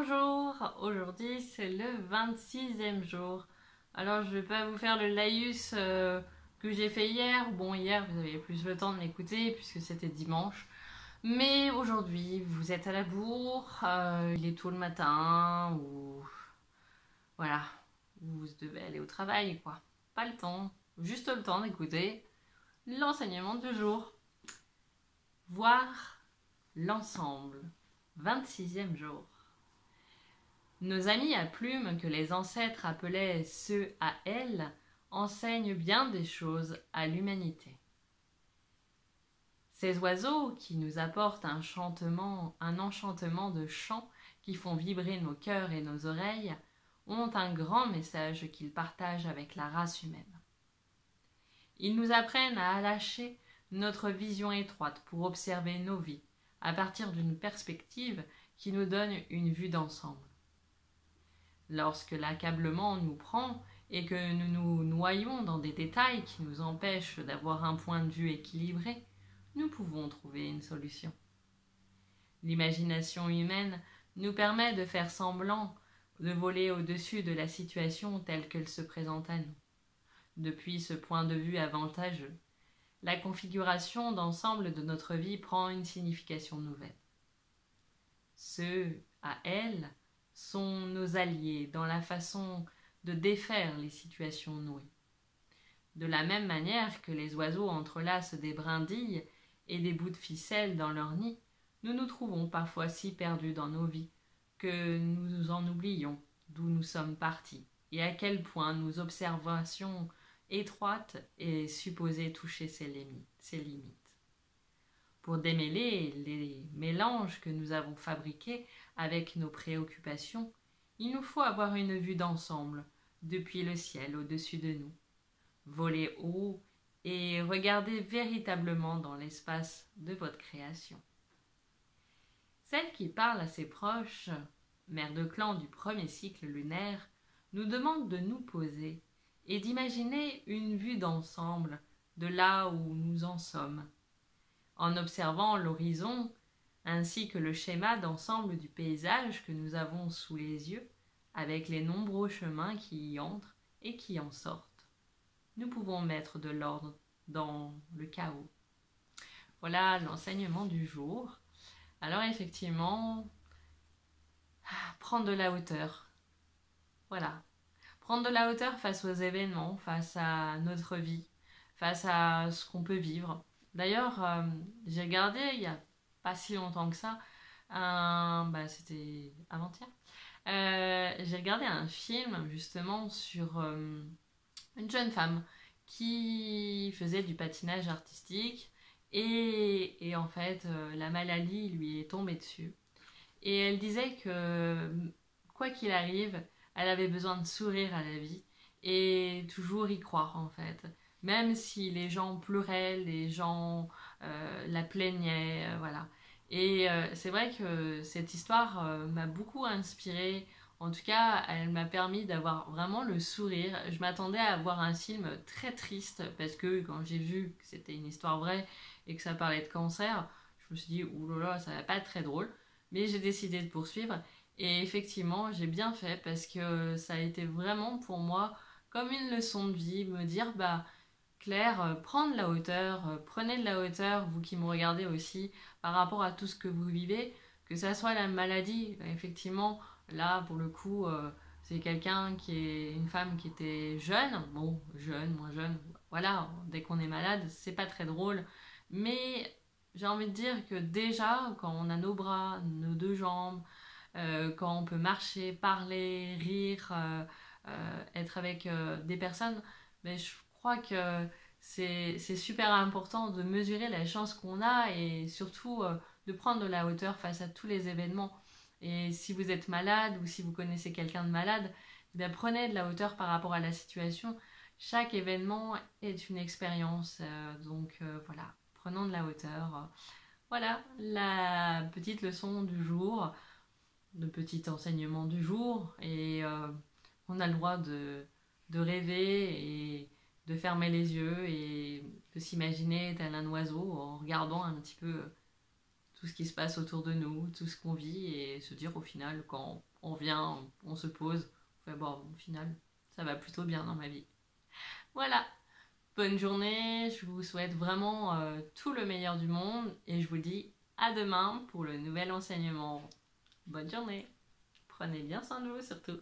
Bonjour, aujourd'hui c'est le 26e jour. Alors je vais pas vous faire le laïus que j'ai fait hier. Bon, hier vous avez plus le temps de m'écouter puisque c'était dimanche. Mais aujourd'hui vous êtes à la bourre, il est tôt le matin ou voilà, vous devez aller au travail quoi. Pas le temps, juste le temps d'écouter l'enseignement du jour. Voir l'ensemble. 26e jour. Nos amis à plumes, que les ancêtres appelaient ceux à ailes, enseignent bien des choses à l'humanité. Ces oiseaux qui nous apportent un enchantement de chants qui font vibrer nos cœurs et nos oreilles, ont un grand message qu'ils partagent avec la race humaine. Ils nous apprennent à lâcher notre vision étroite pour observer nos vies à partir d'une perspective qui nous donne une vue d'ensemble. Lorsque l'accablement nous prend et que nous nous noyons dans des détails qui nous empêchent d'avoir un point de vue équilibré, nous pouvons trouver une solution. L'imagination humaine nous permet de faire semblant de voler au-dessus de la situation telle qu'elle se présente à nous. Depuis ce point de vue avantageux, la configuration d'ensemble de notre vie prend une signification nouvelle. Ceux à elle sont nos alliés dans la façon de défaire les situations nouées. De la même manière que les oiseaux entrelacent des brindilles et des bouts de ficelle dans leur nid, nous nous trouvons parfois si perdus dans nos vies que nous en oublions d'où nous sommes partis et à quel point nos observations étroites est supposée toucher ses limites. Pour démêler les mélanges que nous avons fabriqués avec nos préoccupations, il nous faut avoir une vue d'ensemble depuis le ciel au-dessus de nous, voler haut et regarder véritablement dans l'espace de votre création. Celle qui parle à ses proches, mère de clan du premier cycle lunaire, nous demande de nous poser et d'imaginer une vue d'ensemble de là où nous en sommes. En observant l'horizon, ainsi que le schéma d'ensemble du paysage que nous avons sous les yeux, avec les nombreux chemins qui y entrent et qui en sortent, nous pouvons mettre de l'ordre dans le chaos. Voilà l'enseignement du jour. Alors effectivement, prendre de la hauteur. Voilà. Prendre de la hauteur face aux événements, face à notre vie, face à ce qu'on peut vivre. D'ailleurs, j'ai regardé il n'y a pas si longtemps que ça, c'était avant-hier, j'ai regardé un film justement sur une jeune femme qui faisait du patinage artistique et en fait la maladie lui est tombée dessus. Et elle disait que quoi qu'il arrive, elle avait besoin de sourire à la vie et toujours y croire en fait. Même si les gens pleuraient, les gens la plaignaient, voilà. Et c'est vrai que cette histoire m'a beaucoup inspirée. En tout cas, elle m'a permis d'avoir vraiment le sourire. Je m'attendais à voir un film très triste parce que quand j'ai vu que c'était une histoire vraie et que ça parlait de cancer, je me suis dit, oulala, ça va pas être très drôle. Mais j'ai décidé de poursuivre. Et effectivement, j'ai bien fait parce que ça a été vraiment pour moi comme une leçon de vie, me dire, Claire, prendre la hauteur, prenez de la hauteur, vous qui me regardez aussi, par rapport à tout ce que vous vivez, que ça soit la maladie, effectivement, là, pour le coup, c'est quelqu'un qui est une femme qui était jeune, bon, jeune, moins jeune, voilà, dès qu'on est malade, c'est pas très drôle, mais j'ai envie de dire que déjà, quand on a nos bras, nos deux jambes, quand on peut marcher, parler, rire, être avec des personnes, mais je crois que c'est super important de mesurer la chance qu'on a et surtout de prendre de la hauteur face à tous les événements. Et si vous êtes malade ou si vous connaissez quelqu'un de malade, prenez de la hauteur par rapport à la situation. Chaque événement est une expérience, donc voilà, prenons de la hauteur. Voilà la petite leçon du jour, le petit enseignement du jour, et on a le droit de rêver et de fermer les yeux et de s'imaginer tel un oiseau en regardant un petit peu tout ce qui se passe autour de nous, tout ce qu'on vit, et se dire au final, quand on vient, on se pose, on fait bon, au final, ça va plutôt bien dans ma vie. Voilà, bonne journée, je vous souhaite vraiment tout le meilleur du monde, et je vous dis à demain pour le nouvel enseignement. Bonne journée, prenez bien soin de vous surtout.